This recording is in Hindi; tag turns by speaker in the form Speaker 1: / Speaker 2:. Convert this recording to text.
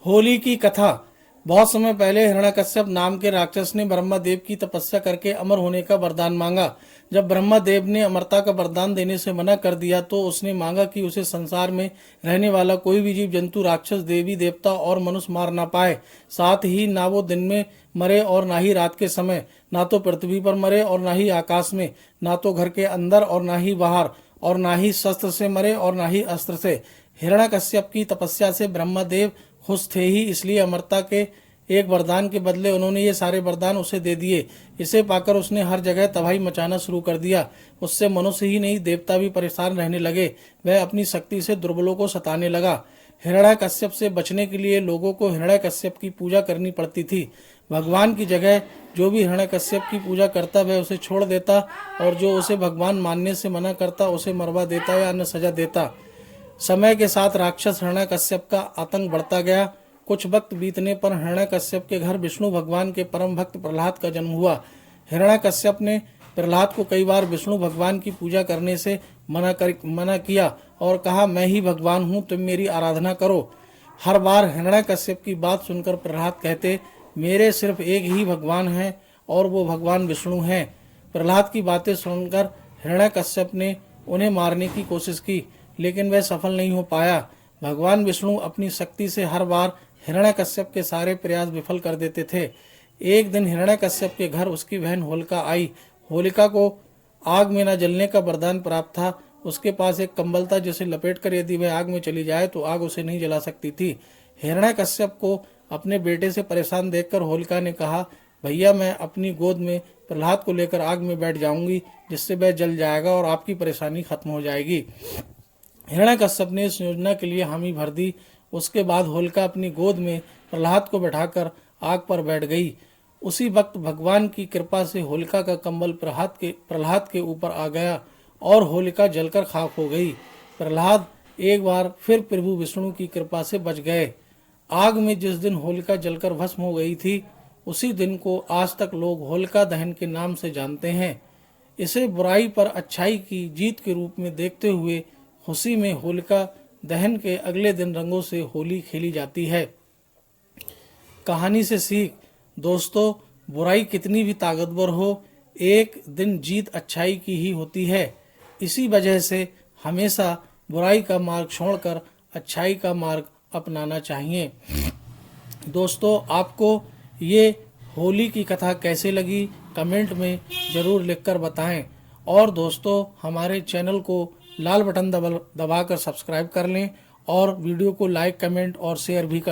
Speaker 1: होली की कथा। बहुत समय पहले हिरण्यकश्यप नाम के राक्षस ने ब्रह्मा देव की तपस्या करके अमर होने का वरदान मांगा। जब ब्रह्मा देव ने अमरता का वरदान देने से मना कर दिया तो उसने मांगा कि उसे संसार में रहने वाला कोई भी जीव जंतु, राक्षस, देवी देवता और मनुष्य मार ना पाए। साथ ही ना वो दिन में मरे और ना ही रात के समय, ना तो पृथ्वी पर मरे और ना ही आकाश में, ना तो घर के अंदर और ना ही बाहर, और ना ही शस्त्र से मरे और ना ही अस्त्र से। हिरण्यकश्यप की तपस्या से ब्रह्मदेव खुश थे ही, इसलिए अमरता के एक वरदान के बदले उन्होंने ये सारे वरदान उसे दे दिए। इसे पाकर उसने हर जगह तबाही मचाना शुरू कर दिया। उससे मनुष्य ही नहीं, देवता भी परेशान रहने लगे। वह अपनी शक्ति से दुर्बलों को सताने लगा। हिरण्यकश्यप से बचने के लिए लोगों को हिरण्यकश्यप की पूजा करनी पड़ती थी। भगवान की जगह जो भी हिरण्यकश्यप की पूजा करता वह उसे छोड़ देता, और जो उसे भगवान मानने से मना करता उसे मरवा देता या अन्य सजा देता। समय के साथ राक्षस हिरण्यकश्यप का आतंक बढ़ता गया। कुछ वक्त बीतने पर हिरण्यकश्यप के घर विष्णु भगवान के परम भक्त प्रहलाद का जन्म हुआ। हिरण्यकश्यप ने प्रहलाद को कई बार विष्णु भगवान की पूजा करने से मना किया और कहा, मैं ही भगवान हूँ, तुम मेरी आराधना करो। हर बार हिरण्यकश्यप की बात सुनकर प्रहलाद कहते, मेरे सिर्फ एक ही भगवान है और वो भगवान विष्णु हैं। प्रहलाद की बातें सुनकर हिरण्यकश्यप ने उन्हें मारने की कोशिश की, लेकिन वह सफल नहीं हो पाया। भगवान विष्णु अपनी शक्ति से हर बार हिरण्यकश्यप के सारे प्रयास विफल कर देते थे। एक दिन हिरण्यकश्यप के घर उसकी बहन होलिका आई। होलिका को आग में न जलने का वरदान प्राप्त था। उसके पास एक कंबल था जिसे लपेटकर यदि वह आग में चली जाए तो आग उसे नहीं जला सकती थी। हिरण्यकश्यप को अपने बेटे से परेशान देखकर होलिका ने कहा, भैया मैं अपनी गोद में प्रहलाद को लेकर आग में बैठ जाऊंगी, जिससे वह जल जाएगा और आपकी परेशानी खत्म हो जाएगी। हिरण्यकश्यप ने इस योजना के लिए हामी भर दी। उसके बाद होलिका अपनी गोद में प्रहलाद को बैठाकर आग पर बैठ गई। उसी वक्त भगवान की कृपा से होलिका का कंबल प्रहलाद के ऊपर आ गया और होलिका जलकर खाक हो गई। प्रहलाद एक बार फिर प्रभु विष्णु की कृपा से बच गए। आग में जिस दिन होलिका जलकर भस्म हो गई थी, उसी दिन को आज तक लोग होलिका दहन के नाम से जानते हैं। इसे बुराई पर अच्छाई की जीत के रूप में देखते हुए खुशी में होलिका दहन के अगले दिन रंगों से होली खेली जाती है। कहानी से सीख। दोस्तों, बुराई कितनी भी ताकतवर हो, एक दिन जीत अच्छाई की ही होती है। इसी वजह से हमेशा बुराई का मार्ग छोड़कर अच्छाई का मार्ग अपनाना चाहिए। दोस्तों, आपको ये होली की कथा कैसे लगी कमेंट में ज़रूर लिखकर बताएं। और दोस्तों, हमारे चैनल को लाल बटन दबाकर सब्सक्राइब कर लें और वीडियो को लाइक, कमेंट और शेयर भी कर